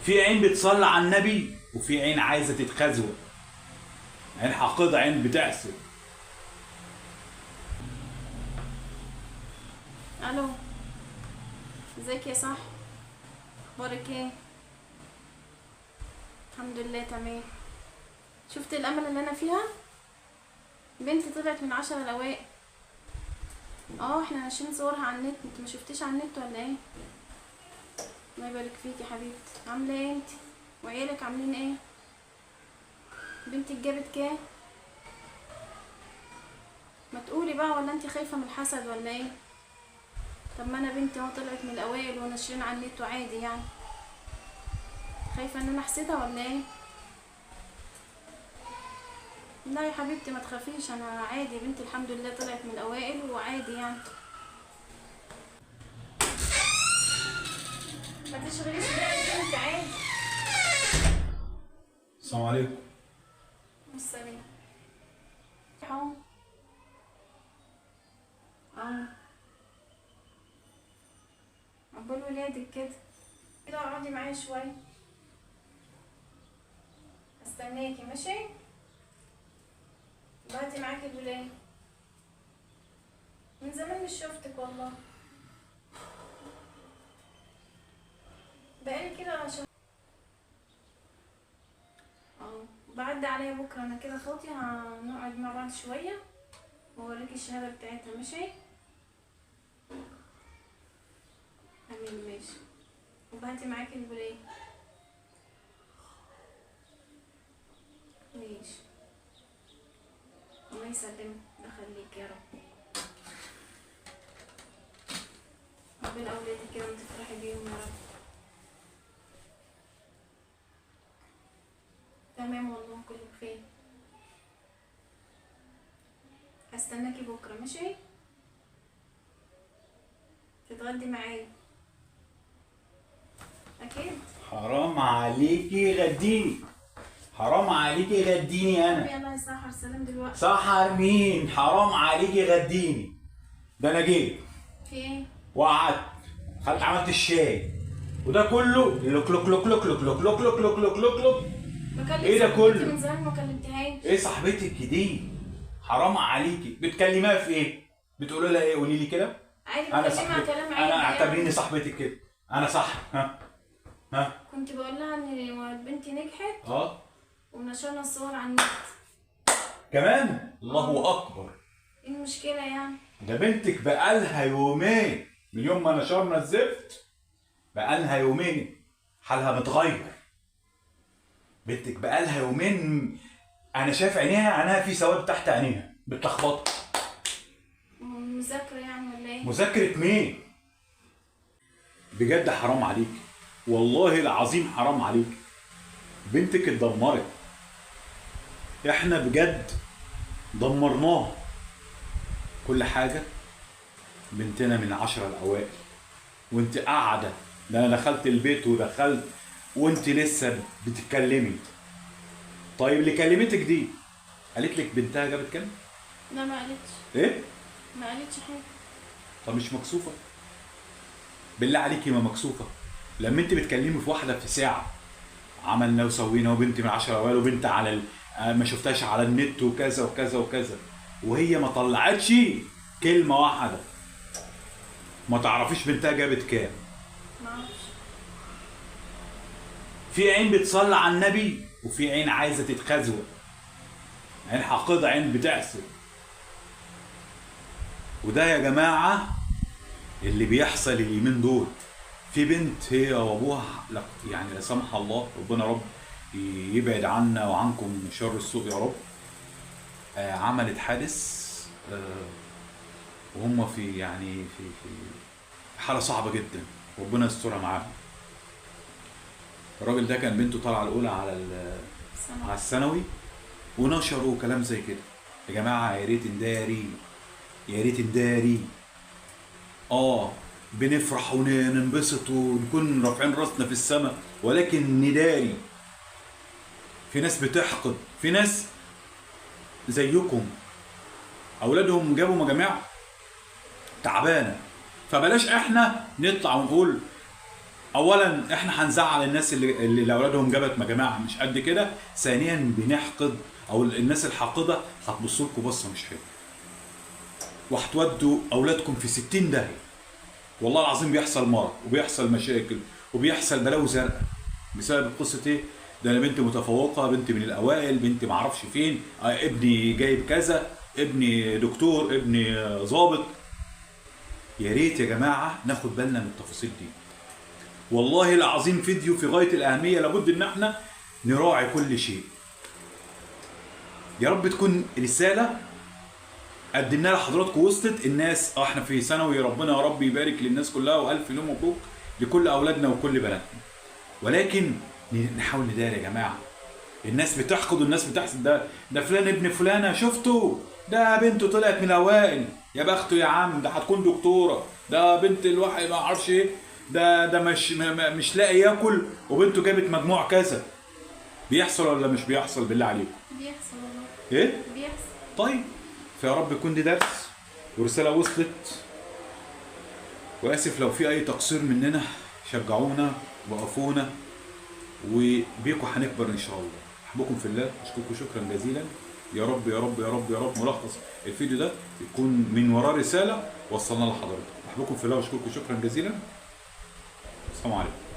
في عين بتصلي على النبي وفي عين عايزه تتخزوق. عين حاقده، عين بتحسد. الو، ازيك يا صاح؟ اخبارك ايه؟ الحمد لله تمام. شفت الامل اللي انا فيها؟ بنتي طلعت من 10 الاوائل. احنا ناشرين صورها على النت. انت ما شفتيش على النت ولا ايه؟ الله يبارك فيكي يا حبيبتي. عامله ايه انت وعيالك؟ عاملين ايه؟ بنتك جابت كام؟ ما تقولي بقى، ولا انت خايفه من الحسد ولا ايه؟ طب ما انا بنتي اهو طلعت من الاوائل وناشرين على النت وعادي يعني. خايفه ان انا احسدها ولا ايه؟ لا يا حبيبتي ما تخافيش، انا عادي. بنتي الحمد لله طلعت من الاوائل وعادي يعني. ما تشغليش بالك انت، عادي. السلام عليكم. السلام. اهو عقبال ولادك كده اقعدي معايا شويه، استناكي ماشي؟ بعتي معاكي الولاد، من زمان مش شفتك والله. بقالي كده عشان بعدي عليا بكره انا كده خاطي، هنقعد مع بعض شويه واوريكي الشهاده بتاعتها ماشي؟ امين ماشي. وبعتي معاكي الولاد ماشي. الله يسلمك، ده خليك يا رب. ربنا اولادك كده وتفرحي بيهم يا رب. تمام والله كله بخير. هستناكي بكره ماشي؟ تتغدي معايا اكيد. حرام عليكي غديني، حرام عليكي غديني انا. يلا يا سحر، سلام دلوقتي. سحر مين؟ حرام عليكي غديني. ده انا جيت في ايه؟ وقعدت خدت عملت الشاي وده كله لوك لوك لوك لوك لوك لوك لوك لوك لوك لوك لوك لوك. ايه ده كله؟ من زمان ما كلمتهاش. ايه صاحبتك دي؟ حرام عليكي. بتكلميها في ايه؟ بتقولي لها ايه؟ قولي لي كده. عادي انا بكلمها صاحبتك، كلام عادي. انا اعتبريني صاحبتك كده. انا صح. ها كنت بقول لها ان بنتي نجحت ونشرنا الصور على النت كمان. الله اكبر. ايه المشكله يعني؟ ده بنتك بقالها يومين من يوم ما نشرنا الزفت، بقالها يومين حالها متغير. بنتك بقالها يومين انا شايف عينيها في سواد تحت عينيها بتلخبط. مذاكره يعني ولا ايه؟ مذاكره مين؟ بجد حرام عليك، والله العظيم حرام عليك. بنتك اتدمرت، احنا بجد دمرناها كل حاجه. بنتنا من 10 الاوائل وانت قاعده. ده انا دخلت البيت ودخلت وانت لسه بتتكلمي. طيب اللي كلمتك دي قالت لك بنتها جابت كام؟ لا ما قالتش. ايه؟ ما قالتش حاجه. طب مش مكسوفه؟ بالله عليكي ما مكسوفه؟ لما انت بتكلمي في واحده في ساعه عملنا وسوينا وبنتي من 10 اوائل وبنت على ما شفتهاش على النت وكذا وكذا وكذا، وهي ما طلعتش كلمه واحده. ما تعرفيش بنتها جابت كام؟ ما اعرفش. في عين بتصلي على النبي وفي عين عايزه تتخزوق. عين حاقده، عين بتحسد. وده يا جماعه اللي بيحصل اليومين دول. في بنت هي وابوها يعني لا سمح الله، ربنا رب يبعد عنا وعنكم شر السوء يا رب. عملت حادث وهم في يعني في حاله صعبه جدا، ربنا يسترها معاهم. الراجل ده كان بنته طالعه الاولى على الثانوي ونشروا كلام زي كده. يا جماعه يا ريت نداري، يا ريت نداري. بنفرح وننبسط ونكون رافعين راسنا في السماء، ولكن نداري. في ناس بتحقد، في ناس زيكم اولادهم جابوا مجاميع تعبانه، فبلاش احنا نطلع ونقول اولا احنا هنزعل الناس اللي اولادهم جابت مجاميع مش قد كده، ثانيا بنحقد، او الناس الحاقده هتبص لكم بصه مش حلوه، وهتودوا اولادكم في 60 داهيه. والله العظيم بيحصل مرض وبيحصل مشاكل وبيحصل بلاوي زرقاء بسبب قصه ايه؟ ده انا بنتي متفوقه، بنتي من الاوائل، بنتي معرفش فين، ابني جايب كذا، ابني دكتور، ابني ظابط. يا ريت يا جماعه ناخد بالنا من التفاصيل دي. والله العظيم فيديو في غايه الاهميه، لابد ان احنا نراعي كل شيء. يا رب تكون رساله قدمناها لحضراتكم وصلت الناس. احنا في ثانوي، ربنا يا رب يبارك للناس كلها والف يوم مبروك لكل اولادنا وكل بناتنا، ولكن نحاول ندار يا جماعه. الناس بتحقد والناس بتحسد، ده فلان ابن فلانه شفته، ده بنته طلعت من الاوائل، يا بخته يا عم، ده هتكون دكتوره، ده بنت الواحد ما اعرفش ايه، ده مش لاقي ياكل وبنته جابت مجموع كذا. بيحصل ولا مش بيحصل بالله عليكم؟ بيحصل والله. ايه؟ بيحصل. طيب، فيا رب يكون دي درس ورساله وصلت. واسف لو في اي تقصير مننا، شجعونا وقفونا، وبيكم هنكبر ان شاء الله. احبكم في الله، اشكركم شكرا جزيلا. يا رب يا رب يا رب يا رب ملخص الفيديو ده يكون من وراه رساله وصلنا لحضرتك. احبكم في الله واشكركم شكرا جزيلا. السلام عليكم.